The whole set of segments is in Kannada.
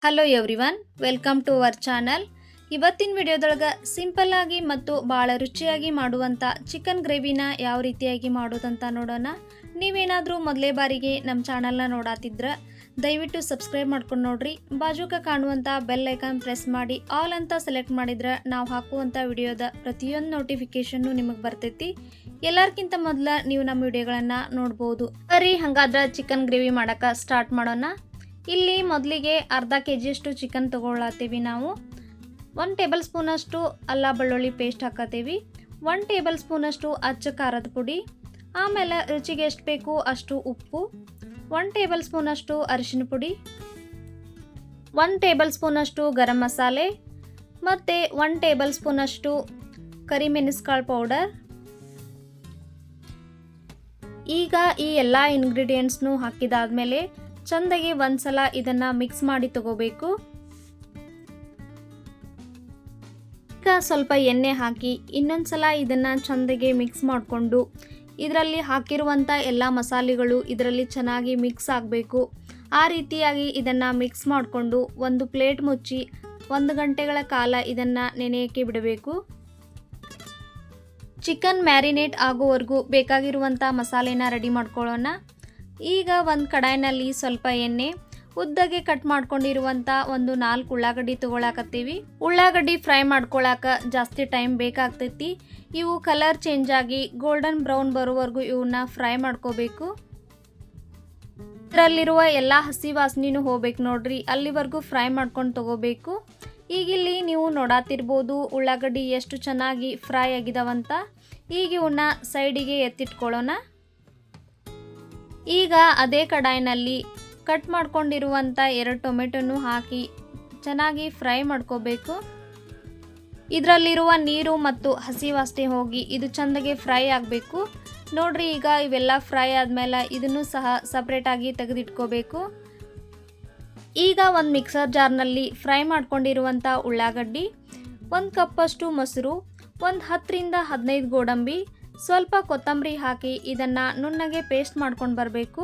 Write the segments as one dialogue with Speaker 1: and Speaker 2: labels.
Speaker 1: Hello everyone, welcome to our channel. ಇವತ್ತಿನ ವಿಡಿಯೋದೊಳಗೆ ಸಿಂಪಲ್ ಆಗಿ ಮತ್ತು ಭಾಳ ರುಚಿಯಾಗಿ ಮಾಡುವಂಥ ಚಿಕನ್ ಗ್ರೇವಿನ ಯಾವ ರೀತಿಯಾಗಿ ಮಾಡೋದಂತ ನೋಡೋಣ. ನೀವೇನಾದರೂ ಮೊದಲೇ ಬಾರಿಗೆ ನಮ್ಮ ಚಾನಲ್ನ ನೋಡಾತಿದ್ರೆ ದಯವಿಟ್ಟು ಸಬ್ಸ್ಕ್ರೈಬ್ ಮಾಡ್ಕೊಂಡು ನೋಡ್ರಿ. ಬಾಜುಕ ಕಾಣುವಂಥ ಬೆಲ್ ಐಕಾನ್ ಪ್ರೆಸ್ ಮಾಡಿ ಆಲ್ ಅಂತ ಸೆಲೆಕ್ಟ್ ಮಾಡಿದ್ರೆ ನಾವು ಹಾಕುವಂಥ ವಿಡಿಯೋದ ಪ್ರತಿಯೊಂದು ನೋಟಿಫಿಕೇಶನ್ನು ನಿಮಗೆ ಬರ್ತೈತಿ. ಎಲ್ಲರಿಗಿಂತ ಮೊದಲು ನೀವು ನಮ್ಮ ವಿಡಿಯೋಗಳನ್ನು ನೋಡ್ಬೋದು. ಸರಿ, ಹಾಗಾದ್ರೆ ಚಿಕನ್ ಗ್ರೇವಿ ಮಾಡೋಕ್ಕೆ ಸ್ಟಾರ್ಟ್ ಮಾಡೋಣ. ಇಲ್ಲಿ ಮೊದಲಿಗೆ ಅರ್ಧ ಕೆಜಿಯಷ್ಟು ಚಿಕನ್ ತೊಗೊಳತ್ತೀವಿ. ನಾವು 1 ಟೇಬಲ್ ಸ್ಪೂನಷ್ಟು ಅಲ್ಲ ಬೆಳ್ಳುಳ್ಳಿ ಪೇಸ್ಟ್ ಹಾಕತ್ತೀವಿ, 1 ಟೇಬಲ್ ಸ್ಪೂನಷ್ಟು ಅಚ್ಚ ಖಾರದ ಪುಡಿ, ಆಮೇಲೆ ರುಚಿಗೆ ಎಷ್ಟು ಬೇಕು ಅಷ್ಟು ಉಪ್ಪು, 1 ಟೇಬಲ್ ಸ್ಪೂನಷ್ಟು ಅರಿಶಿನ ಪುಡಿ, 1 ಟೇಬಲ್ ಸ್ಪೂನಷ್ಟು ಗರಂ ಮಸಾಲೆ ಮತ್ತು 1 ಟೇಬಲ್ ಸ್ಪೂನಷ್ಟು ಕರಿಮೆಣಸುಕಾಳು ಪೌಡರ್. ಈಗ ಈ ಎಲ್ಲ ಇಂಗ್ರೀಡಿಯೆಂಟ್ಸ್ನು ಹಾಕಿದಾದ್ಮೇಲೆ ಚಂದಾಗಿ ಒಂದ್ಸಲ ಇದನ್ನು ಮಿಕ್ಸ್ ಮಾಡಿ ತಗೋಬೇಕು. ಈಗ ಸ್ವಲ್ಪ ಎಣ್ಣೆ ಹಾಕಿ ಇನ್ನೊಂದ್ಸಲ ಇದನ್ನು ಚಂದಾಗಿ ಮಿಕ್ಸ್ ಮಾಡಿಕೊಂಡು ಇದರಲ್ಲಿ ಹಾಕಿರುವಂಥ ಎಲ್ಲ ಮಸಾಲೆಗಳು ಇದರಲ್ಲಿ ಚೆನ್ನಾಗಿ ಮಿಕ್ಸ್ ಆಗಬೇಕು. ಆ ರೀತಿಯಾಗಿ ಇದನ್ನು ಮಿಕ್ಸ್ ಮಾಡಿಕೊಂಡು ಒಂದು ಪ್ಲೇಟ್ ಮುಚ್ಚಿ 1 ಗಂಟೆಗಳ ಕಾಲ ಇದನ್ನು ನೆನೆಯೋಕ್ಕೆ ಬಿಡಬೇಕು. ಚಿಕನ್ ಮ್ಯಾರಿನೇಟ್ ಆಗೋವರೆಗೂ ಬೇಕಾಗಿರುವಂಥ ಮಸಾಲೆನ ರೆಡಿ ಮಾಡ್ಕೊಳ್ಳೋಣ. ಈಗ ಒಂದು ಕಡಾಯಿನಲ್ಲಿ ಸ್ವಲ್ಪ ಎಣ್ಣೆ, ಉದ್ದಗೆ ಕಟ್ ಮಾಡ್ಕೊಂಡಿರುವಂಥ ಒಂದು 4 ಉಳ್ಳಾಗಡ್ಡಿ ತೊಗೊಳಕತ್ತೀವಿ. ಉಳ್ಳಾಗಡ್ಡಿ ಫ್ರೈ ಮಾಡ್ಕೊಳಕ ಜಾಸ್ತಿ ಟೈಮ್ ಬೇಕಾಗ್ತೈತಿ. ಇವು ಕಲರ್ ಚೇಂಜ್ ಆಗಿ ಗೋಲ್ಡನ್ ಬ್ರೌನ್ ಬರೋವರೆಗೂ ಇವನ್ನ ಫ್ರೈ ಮಾಡ್ಕೋಬೇಕು. ಇದರಲ್ಲಿರುವ ಎಲ್ಲ ಹಸಿ ವಾಸನೆನೂ ಹೋಗ್ಬೇಕು ನೋಡ್ರಿ, ಅಲ್ಲಿವರೆಗೂ ಫ್ರೈ ಮಾಡ್ಕೊಂಡು ತಗೋಬೇಕು. ಈಗಿಲ್ಲಿ ನೀವು ನೋಡಾತಿರ್ಬೋದು ಉಳ್ಳಾಗಡ್ಡಿ ಎಷ್ಟು ಚೆನ್ನಾಗಿ ಫ್ರೈ ಆಗಿದಾವಂತ. ಈಗ ಇವನ್ನ ಸೈಡಿಗೆ ಎತ್ತಿಟ್ಕೊಳ್ಳೋಣ. ಈಗ ಅದೇ ಕಡಾಯಿನಲ್ಲಿ ಕಟ್ ಮಾಡ್ಕೊಂಡಿರುವಂಥ 2 ಟೊಮೆಟೊನು ಹಾಕಿ ಚೆನ್ನಾಗಿ ಫ್ರೈ ಮಾಡ್ಕೋಬೇಕು. ಇದರಲ್ಲಿರುವ ನೀರು ಮತ್ತು ಹಸಿ ವಾಸನೆ ಹೋಗಿ ಇದು ಚೆಂದಾಗಿ ಫ್ರೈ ಆಗಬೇಕು ನೋಡ್ರಿ. ಈಗ ಇವೆಲ್ಲ ಫ್ರೈ ಆದಮೇಲೆ ಇದನ್ನು ಸಹ ಸಪ್ರೇಟಾಗಿ ತೆಗೆದಿಟ್ಕೋಬೇಕು. ಈಗ ಒಂದು ಮಿಕ್ಸರ್ ಜಾರ್ನಲ್ಲಿ ಫ್ರೈ ಮಾಡ್ಕೊಂಡಿರುವಂಥ ಉಳ್ಳಾಗಡ್ಡಿ, 1 ಕಪ್ಪಷ್ಟು ಮೊಸರು, ಒಂದು 10 ರಿಂದ 15 ಗೋಡಂಬಿ, ಸ್ವಲ್ಪ ಕೊತ್ತಂಬರಿ ಹಾಕಿ ಇದನ್ನು ನುಣ್ಣಗೆ ಪೇಸ್ಟ್ ಮಾಡ್ಕೊಂಡು ಬರಬೇಕು.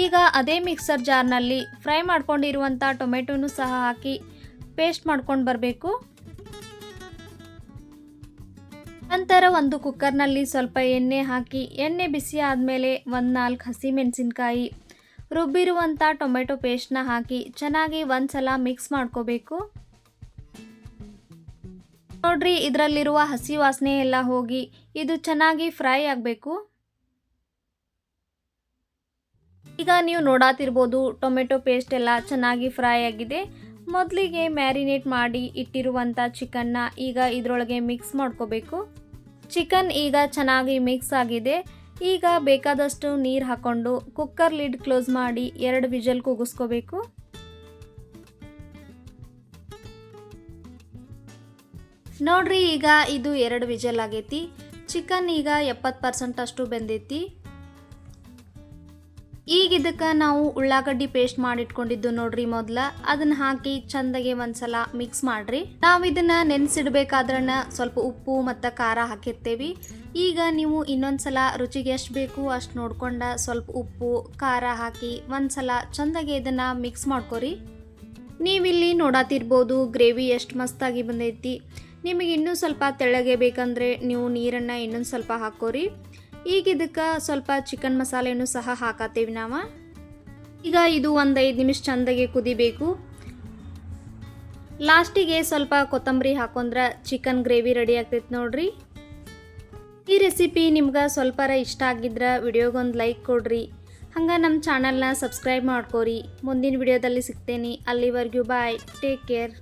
Speaker 1: ಈಗ ಅದೇ ಮಿಕ್ಸರ್ ಜಾರ್ನಲ್ಲಿ ಫ್ರೈ ಮಾಡ್ಕೊಂಡಿರುವಂಥ ಟೊಮೆಟೊನು ಸಹ ಹಾಕಿ ಪೇಸ್ಟ್ ಮಾಡ್ಕೊಂಡು ಬರಬೇಕು. ನಂತರ ಒಂದು ಕುಕ್ಕರ್ನಲ್ಲಿ ಸ್ವಲ್ಪ ಎಣ್ಣೆ ಹಾಕಿ ಎಣ್ಣೆ ಬಿಸಿ ಆದಮೇಲೆ 4 ಹಸಿಮೆಣಸಿನ್ಕಾಯಿ, ರುಬ್ಬಿರುವಂಥ ಟೊಮೆಟೊ ಪೇಸ್ಟ್ನ ಹಾಕಿ ಚೆನ್ನಾಗಿ ಒಂದ್ಸಲ ಮಿಕ್ಸ್ ಮಾಡ್ಕೋಬೇಕು. ನೋಡ್ರಿ, ಇದರಲ್ಲಿರುವ ಹಸಿ ವಾಸನೆ ಎಲ್ಲ ಹೋಗಿ ಇದು ಚೆನ್ನಾಗಿ ಫ್ರೈ ಆಗಬೇಕು. ಈಗ ನೀವು ನೋಡಾತಿರ್ಬೋದು ಟೊಮೆಟೊ ಪೇಸ್ಟ್ ಎಲ್ಲ ಚೆನ್ನಾಗಿ ಫ್ರೈ ಆಗಿದೆ. ಮೊದಲಿಗೆ ಮ್ಯಾರಿನೇಟ್ ಮಾಡಿ ಇಟ್ಟಿರುವಂಥ ಚಿಕನ್ನ ಈಗ ಇದರೊಳಗೆ ಮಿಕ್ಸ್ ಮಾಡ್ಕೋಬೇಕು. ಚಿಕನ್ ಈಗ ಚೆನ್ನಾಗಿ ಮಿಕ್ಸ್ ಆಗಿದೆ. ಈಗ ಬೇಕಾದಷ್ಟು ನೀರು ಹಾಕ್ಕೊಂಡು ಕುಕ್ಕರ್ ಲಿಡ್ ಕ್ಲೋಸ್ ಮಾಡಿ 2 ವಿಜಲ್ ಕೂಗಿಸ್ಕೋಬೇಕು. ನೋಡ್ರಿ, ಈಗ ಇದು 2 ವಿಜಲ್ ಆಗೈತಿ. ಚಿಕನ್ ಈಗ 70% ಅಷ್ಟು ಬೆಂದೈತಿ. ಈಗ ಇದಕ್ಕೆ ನಾವು ಉಳ್ಳಾಗಡ್ಡಿ ಪೇಸ್ಟ್ ಮಾಡಿಟ್ಕೊಂಡಿದ್ದು ನೋಡ್ರಿ ಮೊದಲ, ಅದನ್ನ ಹಾಕಿ ಚಂದಾಗೆ ಒಂದ್ಸಲ ಮಿಕ್ಸ್ ಮಾಡ್ರಿ. ನಾವು ಇದನ್ನ ನೆನೆಸಿಡ್ಬೇಕಾದ್ರನ್ನ ಸ್ವಲ್ಪ ಉಪ್ಪು ಮತ್ತು ಖಾರ ಹಾಕಿರ್ತೇವಿ. ಈಗ ನೀವು ಇನ್ನೊಂದ್ಸಲ ರುಚಿಗೆ ಎಷ್ಟು ಬೇಕು ಅಷ್ಟು ನೋಡ್ಕೊಂಡ ಸ್ವಲ್ಪ ಉಪ್ಪು ಖಾರ ಹಾಕಿ ಒಂದ್ಸಲ ಚಂದಾಗೆ ಇದನ್ನ ಮಿಕ್ಸ್ ಮಾಡ್ಕೊರಿ. ನೀವಿಲ್ಲಿ ನೋಡಾತಿರ್ಬೋದು ಗ್ರೇವಿ ಎಷ್ಟು ಮಸ್ತಾಗಿ ಬಂದೈತಿ. ನಿಮಗೆ ಇನ್ನೂ ಸ್ವಲ್ಪ ತೆಳ್ಳಗೆ ಬೇಕಂದರೆ ನೀವು ನೀರನ್ನು ಇನ್ನೊಂದು ಸ್ವಲ್ಪ ಹಾಕೋರಿ. ಈಗ ಇದಕ್ಕೆ ಸ್ವಲ್ಪ ಚಿಕನ್ ಮಸಾಲೆನೂ ಸಹ ಹಾಕತ್ತೀವಿ ನಾವು. ಈಗ ಇದು ಒಂದು 5 ನಿಮಿಷ ಚಂದಾಗೆ ಕುದಿಬೇಕು. ಲಾಸ್ಟಿಗೆ ಸ್ವಲ್ಪ ಕೊತ್ತಂಬರಿ ಹಾಕೊಂಡ್ರೆ ಚಿಕನ್ ಗ್ರೇವಿ ರೆಡಿ ಆಗ್ತೈತೆ ನೋಡ್ರಿ. ಈ ರೆಸಿಪಿ ನಿಮ್ಗೆ ಸ್ವಲ್ಪರ ಇಷ್ಟ ಆಗಿದ್ರೆ ವಿಡಿಯೋಗೊಂದು ಲೈಕ್ ಕೊಡ್ರಿ. ಹಂಗೆ ನಮ್ಮ ಚಾನಲ್ನ ಸಬ್ಸ್ಕ್ರೈಬ್ ಮಾಡ್ಕೋರಿ. ಮುಂದಿನ ವಿಡಿಯೋದಲ್ಲಿ ಸಿಗ್ತೇನೆ. ಅಲ್ಲಿವರೆಗೂ ಬಾಯ್, ಟೇಕ್ ಕೇರ್.